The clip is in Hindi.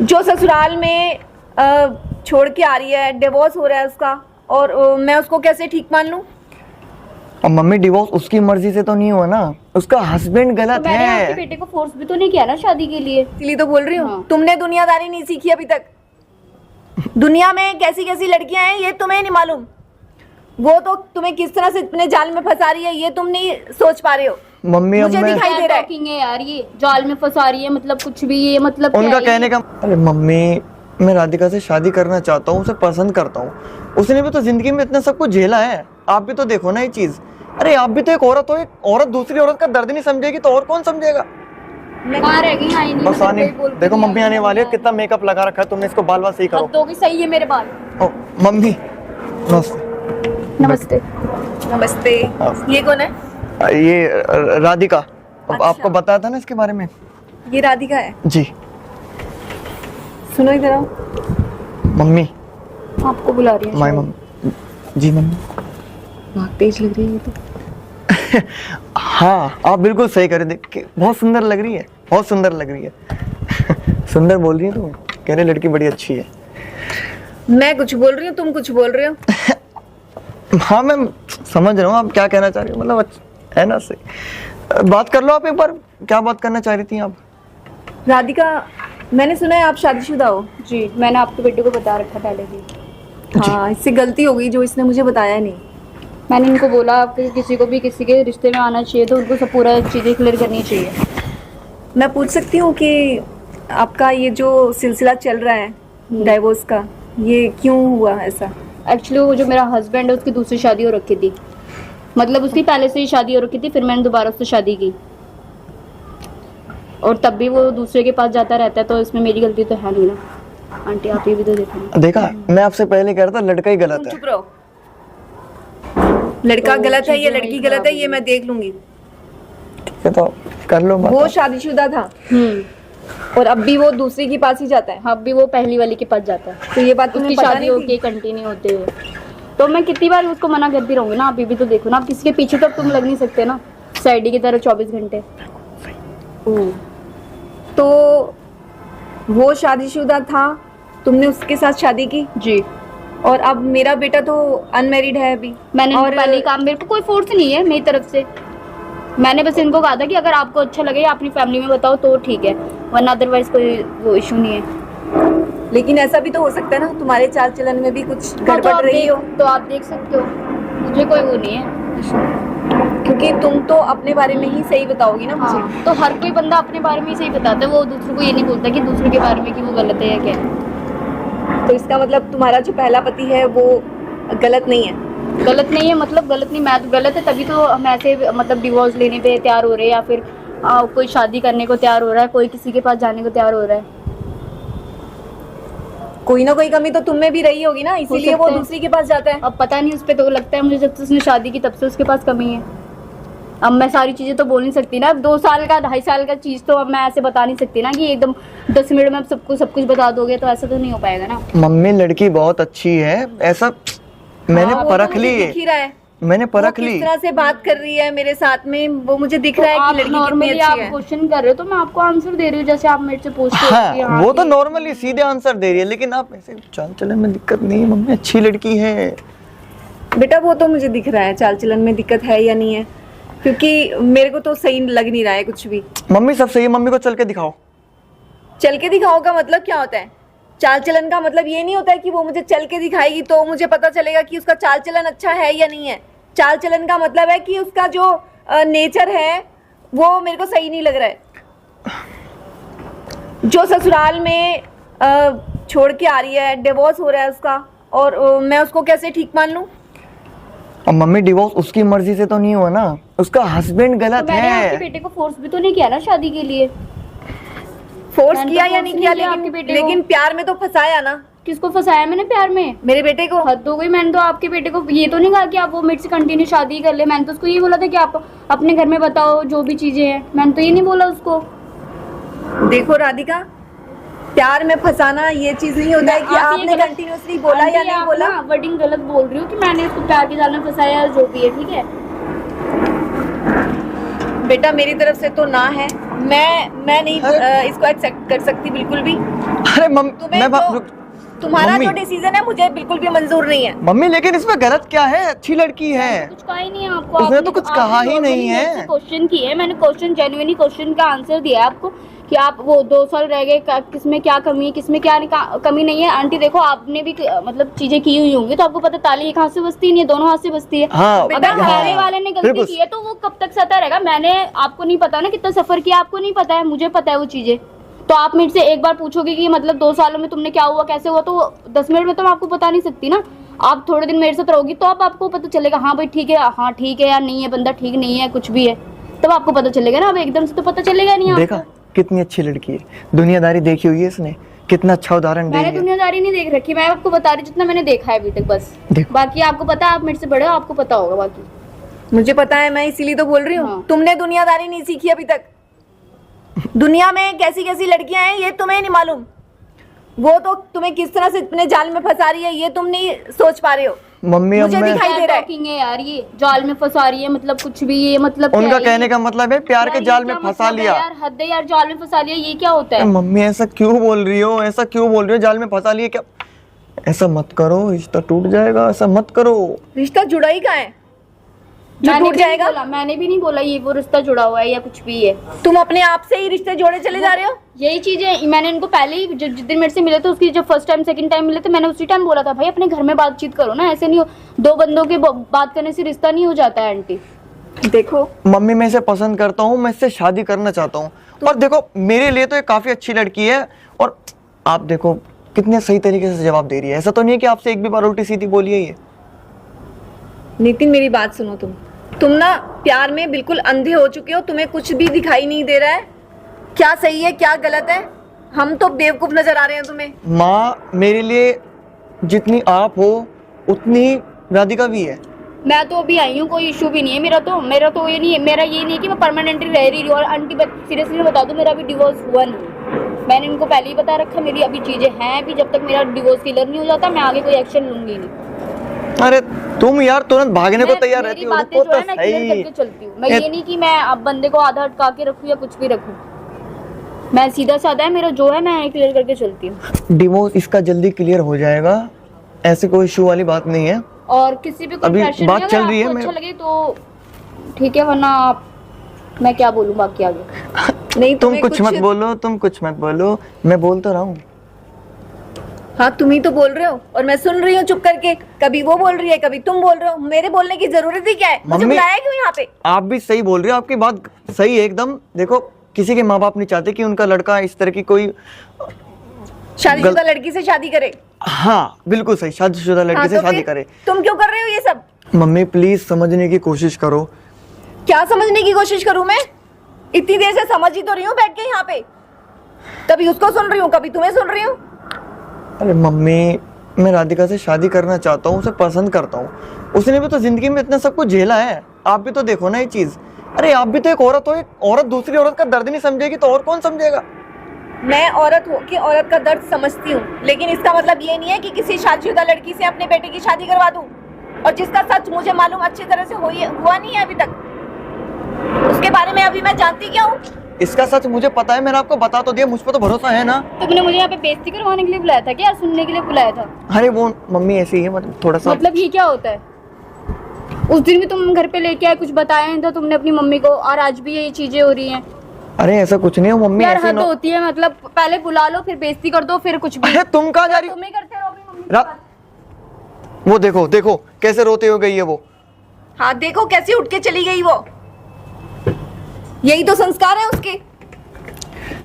जो ससुराल में छोड़ के आ रही है, डिवोर्स हो रहा है उसका, और मैं उसको कैसे ठीक मान लूं? और मम्मी डिवोर्स उसकी मर्जी से तो नहीं हुआ ना, उसका हस्बैंड गलत तो मैंने आपके है। बेटे को फोर्स भी तो नहीं किया ना शादी के लिए। इसलिए तो बोल रही हूँ। हाँ। तुमने दुनियादारी नहीं सीखी अभी तक। दुनिया में कैसी कैसी लड़कियां हैं ये तुम्हें नहीं मालूम। वो तो तुम्हें किस तरह से अपने जाल में फंसा रही है ये तुम नहीं सोच पा रहे हो। मम्मी अब मुझे मैं दिखाई दे रहा है। टॉकिंग है यार, ये जाल में फंसा रही है मतलब कुछ भी, ये मतलब क्या उनका है कहने ये? का, अरे मम्मी मैं राधिका से शादी करना चाहता हूँ, उसे पसंद करता हूँ। उसने भी तो जिंदगी में इतना सब कुछ झेला है। आप भी तो देखो ना ये चीज। अरे आप भी तो एक औरत हो, एक औरत दूसरी औरत का दर्द नहीं समझेगी तो और कौन समझेगा। कहाँ रह गई? आई नहीं बस मतलब आने कोई बोल के देखो, नहीं मम्मी आई, आने वाली है। नहीं कितना मेकअप लगा रखा है तुमने, इसको बाल बाल सही आई। करो। हद हो गई, सही है मेरे बाल। ओ, मम्मी नमस्ते। नमस्ते। नमस्ते। हाँ। ये कौन है? ये राधिका। अब अच्छा। आपको बताया था ना इसके बारे में। ये राधिका है। जी सुनो इधर आओ। मम्मी, आपको बुला रही है माय शायद। मम्मी। जी मम्मी। बहुत तेज लग रही है ये तो। हाँ आप बिल्कुल सही करे, देख के बहुत सुंदर लग रही है, बहुत सुंदर लग रही है। सुंदर बोल रही है तुम, कह रहे लड़की बड़ी अच्छी है। मैं कुछ बोल रही हूँ, तुम कुछ बोल रहे हो। हाँ मैं समझ रहा हूँ आप क्या कहना चाह रही हो, मतलब है ना सही। बात कर लो आप एक बार, क्या बात करना चाह रही थी आप? राधिका, मैंने सुना है आप शादीशुदा हो। जी, मैंने आपके बेटे को बता रखा पहले भी। हाँ, इससे गलती हो गई जो इसने मुझे बताया नहीं। मैंने इनको बोला आपके किसी को भी किसी के रिश्ते में आना चाहिए तो उनको सब पूरा चीज़ें क्लियर करनी चाहिए। मैं पूछ सकती हूँ कि आपका ये जो सिलसिला चल रहा है डाइवोर्स का, ये क्यों हुआ ऐसा? एक्चुअली वो जो मेरा हस्बैंड है उसकी दूसरी शादी हो रखी थी, मतलब उसकी पहले से ही शादी हो रखी थी, फिर मैंने दोबारा उससे शादी की और तब भी वो दूसरे के पास जाता रहता है, तो इसमें मेरी गलती तो है नहीं ना। आंटी आप ये भी तो देखो। देखा, मैं आपसे पहले कह रहा था लड़का ही गलत तुम है। चुप रहो। लड़का तो गलत है या चीज़ें लड़की नहीं गलत है ये खराब मैं देख लूंगी। ठीक है तो कर लो बात। वो शादीशुदा था और अब भी वो दूसरी के पास ही जाता है। अब भी वो पहली वाली के पास जाता है, तो ये बात तुम्हें उसकी पता शादी नहीं होके थी? कंटिन्यू होते हुए। तो मैं कितनी बार उसको मना करती रहूंगी ना, अभी भी तो देखो ना, आप किसी के पीछे तो तुम लग नहीं सकते ना साइडी की तरह 24 घंटे। तो वो शादीशुदा था, तुमने उसके साथ शादी की जी, और अब मेरा बेटा तो अनमैरिड है अभी। मैंने और पहले ही कहा, मेरे को कोई फोर्स नहीं है मेरी तरफ से। मैंने बस इनको कहा था कि अगर आपको अच्छा लगे या अपनी फैमिली में बताओ तो ठीक है, वरना अदरवाइज कोई वो इशू नहीं है। लेकिन ऐसा भी तो हो सकता है ना, तुम्हारे चाल चलन में भी कुछ हाँ, तो गड़बड़ आप रही हो। तो आप देख सकते हो, मुझे कोई वो नहीं है issue। क्योंकि तुम तो अपने बारे में ही सही बताओगी ना मुझे। हाँ, तो हर कोई बंदा अपने बारे में ही सही बताता है, वो दूसरों को ये नहीं बोलता कि दूसरों के बारे में कि वो गलत है या क्या है। तो इसका मतलब तुम्हारा जो पहला पति है वो गलत नहीं है। गलत नहीं है मतलब गलत नहीं, मैं तो गलत है तभी तो हम ऐसे मतलब डिवोर्स लेने पे तैयार हो रहे हैं, या फिर कोई शादी करने को तैयार हो रहा है, कोई किसी के पास जाने को तैयार हो रहा है। कोई ना कोई कमी तो तुम में भी रही होगी ना, इसीलिए वो सकता है। दूसरी के पास जाता है। अब पता नहीं उस पर तो लगता है मुझे जब से उसने शादी की तब से उसके पास कमी है। अब मैं सारी चीजें तो बोल नहीं सकती ना, 2 साल का 2.5 साल का चीज तो अब मैं ऐसे बता नहीं सकती ना कि एकदम 10 मिनट में आप सबको सब कुछ बता दोगे, तो ऐसा तो नहीं हो पाएगा ना। मम्मी लड़की बहुत अच्छी है, ऐसा मैंने हाँ, वो परख तो ली मुझे है, दिख ही रहा है। मैंने वो परख किस ली। तरह से बात कर रही है मेरे साथ में, वो मुझे दिख रहा है आप कि लड़की कितनी नॉर्मली आप अच्छी है। क्वेश्चन कर रहे हो तो मैं आपको आंसर दे रही हूँ, जैसे आप मेरे से पूछते हो कि हाँ वो तो कि- नॉर्मली सीधे आंसर दे रही है, लेकिन आप ऐसे चाल चलन में दिक्कत नहीं है। मम्मी अच्छी लड़की है। बेटा वो तो मुझे दिख रहा है चाल चलन में दिक्कत है या नहीं है, क्योंकि मेरे को तो सही लग नहीं रहा है कुछ भी। मम्मी सब सही है, मम्मी को चल के दिखाओ। चल के दिखाओ का मतलब क्या होता है? चाल चलन का मतलब ये नहीं होता है कि वो मुझे चल के दिखाएगी तो मुझे पता चलेगा कि उसका चाल चलन अच्छा है या नहीं है। चाल चलन का मतलब है कि उसका जो नेचर है वो मेरे को सही नहीं लग रहा है। जो ससुराल में छोड़ के आ रही है, डिवोर्स हो रहा है उसका, और मैं उसको कैसे ठीक मान लूं? और मम्मी डिवोर्स उसकी मर्जी से तो नहीं हुआ ना, उसका हस्बैंड तो गलत मैंने आपके है। बेटे को फोर्स भी तो नहीं किया ना शादी के लिए। फोर्स मैंने किया तो या force नहीं किया, नहीं किया आपके लेकिन बेटे को। लेकिन प्यार में तो फंसाया ना किसको फंसाया मैंने प्यार में? मेरे बेटे को। हद हो गई, मैंने तो आपके बेटे को ये तो नहीं कहा कि आप वो मेरे से कंटिन्यू शादी कर ले। मैंने तो उसको ये बोला था कि आप अपने घर में बताओ जो भी चीजें हैं, मैंने तो ये नहीं बोला उसको। देखो राधिका, प्यार में फंसाना ये चीज नहीं होता है कि आप ये आपने गलत- कंटिन्यूअसली बोला या आंटी, नहीं आप बोला। ना वर्डिंग गलत बोल रही हो कि मैंने उसको प्यार के जाल में फंसाया, जो भी है ठीक है। बेटा मेरी तरफ से तो ना है। मैं नहीं इसको एक्सेप्ट कर सकती बिल्कुल भी। अरे मम्मी तुम्हारा मम्मी। जो डिसीजन है मुझे बिल्कुल भी मंजूर नहीं है। मम्मी लेकिन इसमें गलत क्या है? अच्छी लड़की है। कुछ कहा ही नहीं है आपको। उसने तो कुछ कहा ही नहीं है। क्वेश्चन किए, मैंने क्वेश्चन जेन्युइनली क्वेश्चन का आंसर दिया है आपको कि आप वो 2 साल रह गए, किसमें क्या कमी है, किसमें क्या कमी नहीं है। आंटी देखो, आपने भी मतलब चीजें की हुई होंगी तो आपको पता ताली एक हाथ से बजती नहीं है, दोनों हाथ से बजती है। हाँ, अगर पहले वाले ने गलती बिल्कुल। की है तो वो कब तक सता रहेगा? मैंने आपको नहीं पता ना कितना सफर किया, आपको नहीं पता है, मुझे पता है वो चीजें। तो आप मेरे से एक बार पूछोगे कि मतलब 2 सालों में तुमने क्या हुआ, कैसे हुआ, तो 10 मिनट में तो मैं आपको बता नहीं सकती ना। आप थोड़े दिन मेरे साथ रहोगी तो अब आपको पता चलेगा, हाँ भाई ठीक है, हाँ ठीक है या नहीं है, बंदा ठीक नहीं है, कुछ भी है, तब आपको पता चलेगा ना। अब एकदम से तो पता चलेगा नहीं। देखा कितनी अच्छी लड़की है, दुनियादारी देखी हुई है इसने, कितना अच्छा उदाहरण दे मैंने रही है। दुनियादारी नहीं देख रखी, मैं आपको बता रही जितना मैंने देखा है अभी तक बस। देखो। बाकी आपको पता है, आप मेरे से बड़े हो, आपको पता होगा बाकी। मुझे पता है, मैं इसीलिए तो बोल रही हूँ। हाँ। तुमने दुनियादारी नहीं सीखी अभी तक। दुनिया में कैसी कैसी लड़कियां हैं ये तुम्हें नहीं मालूम। वो तो तुम्हें किस तरह से इतने जाल में फंसा रही है ये तुम नहीं सोच पा रहे हो। मम्मी अब मुझे मैं दिखाई दे रहा है। टॉकिंग है यार, ये जाल में फंसा रही है मतलब कुछ भी, ये मतलब क्या उनका है कहने ये? का मतलब है प्यार के यार, जाल ये में क्या फंसा मतलब है लिया। यार, हद है यार, जाल में फंसा लिया, ये क्या होता है? मम्मी ऐसा क्यों बोल रही हो? ऐसा क्यों बोल रही हो? जाल में फंसा लिया क्या? ऐसा मत करो, रिश्ता टूट जाएगा। ऐसा मत करो। रिश्ता जुड़ा ही कहाँ है जो मैंने टूट भी नहीं जाएगा? बोला, मैंने भी नहीं बोला ये वो रिश्ता जुड़ा हुआ है या कुछ भी है। तुम अपने आप से ही रिश्ते जोड़े चले जा रहे हो। यही चीजें मैंने इनको पहले ही जिस दिन मेरे से मिले थे, उसकी जब फर्स्ट टाइम सेकंड टाइम मिले थे, मैंने उसी टाइम बोला था भाई अपने घर में बातचीत करो ना, ऐसे नहीं हो, 2 बंदों के बात करने से रिश्ता नहीं हो जाता है आंटी। देखो मम्मी मैं इसे पसंद करता हूँ, मैं इससे शादी करना चाहता हूँ। और देखो मेरे लिए तो ये काफी अच्छी लड़की है। और आप देखो कितने सही तरीके से जवाब दे रही है। ऐसा तो नहीं है कि आपसे एक भी बार उल्टी सीधी बोली है ये। नितिन मेरी बात सुनो। तुम ना प्यार में बिल्कुल अंधे हो चुके हो। तुम्हें कुछ भी दिखाई नहीं दे रहा है, क्या सही है क्या गलत है। हम तो बेवकूफ नजर आ रहे हैं तुम्हें। माँ मेरे लिए जितनी आप हो उतनी राधिका भी है। मैं तो अभी आई हूँ, कोई इशू भी नहीं है मेरा तो ये नहीं है, मेरा ये नहीं है कि मैं परमानेंटली रह रही हूँ। और आंटी सीरियसली बता दूं, मेरा अभी डिवोर्स हुआ नहीं। मैंने इनको पहले ही बता रखा, मेरी अभी चीजें हैं, अभी जब तक मेरा डिवोर्स क्लियर नहीं हो जाता मैं आगे कोई एक्शन लूंगी नहीं। अरे तुम यार तुरंत भागने को तैयार रहती मेरी हो। बातें रुको जो तो है मैं क्लियर करके सही। चलती हूँ। मैं ये नहीं कि मैं अब बंदे को आधा अटका के रखूँ या कुछ भी रखूँ, मैं सीधा साधा है मेरा जो है, मैं क्लियर करके चलती हूँ। डिवोर्स इसका जल्दी क्लियर हो जाएगा, ऐसे कोई इशू वाली बात नहीं है। और किसी भी कोई अभी प्रेशर बात नहीं, चल अगर रही है, आपको मैं- अच्छा लगे तो ठीक है, वरना मैं क्या बोलूँ बाकी आगे। नहीं तुम तुम्हें कुछ मत बोलो, तुम कुछ मत बोलो, मैं बोल तो रहा हूँ। हाँ तुम ही तो बोल रहे हो और मैं सुन रही हूँ चुप करके। कभी वो बोल रही है कभी तुम बोल रहे हो। मेरे बोलने की जरूरत ही क्या है? मुझे मम्मी- बुलाया क्यों यहाँ पे? आप भी सही बोल रहे हो, आपकी बात सही है एकदम। देखो किसी के माँ बाप नहीं चाहते कि उनका लड़का इस तरह की कोई शादीशुदा लड़की से शादी करे। हाँ बिल्कुल सही, शादीशुदा लड़की हाँ, से तो शादी फिर करे। तुम क्यों कर रहे हो ये सब? मम्मी प्लीज समझने की कोशिश करो। क्या समझने की कोशिश करूं मैं? इतनी देर से समझ ही तो रही हूँ बैठ के यहाँ पे। कभी उसको सुन रही हूँ कभी तुम्हें सुन रही हूँ। अरे मम्मी मैं राधिका से शादी करना चाहता हूँ, उसे पसंद करता हूँ। उसने भी तो जिंदगी में इतना सब कुछ झेला है। आप भी तो देखो ना ये चीज। अरे आप भी तो एक औरत हो, एक औरत दूसरी औरत का दर्द नहीं समझेगी तो और कौन समझेगा? मैं औरत हो कि औरत का दर्द समझती हूँ, लेकिन इसका मतलब ये नहीं है कि किसी शादीशुदा लड़की से अपने बेटे की शादी करवा दूं। और जिसका सच मुझे मालूम अच्छी तरह से हुआ नहीं है अभी तक, उसके बारे में अभी मैं जानती क्या हूँ? इसका सच मुझे पता है, मैंने आपको बता तो दिया, मुझ पर तो भरोसा है ना। तुमने मुझे यहाँ पे बेइज्जती करवाने के लिए बुलाया था क्या, सुनने के लिए बुलाया था? अरे वो मम्मी ऐसी है, मतलब थोड़ा सा मतलब ये क्या होता है? उस दिन भी तुम घर पे लेके आए, कुछ बताया नहीं था तुमने अपनी मम्मी को, और आज भी ये चीजें हो रही हैं। अरे ऐसा कुछ नहीं है मम्मी, यार ऐसे हद ना। होती है, मतलब पहले बुला लो फिर बेइज्जती कर दो फिर कुछ भी। अरे तुम कहाँ जा रही हो? तुम ही करते रहो अपनी मम्मी की रा- बात। वो देखो देखो कैसे रोते हो गई है वो। हाँ देखो कैसे उठ के चली गई वो। यही तो संस्कार है उसके।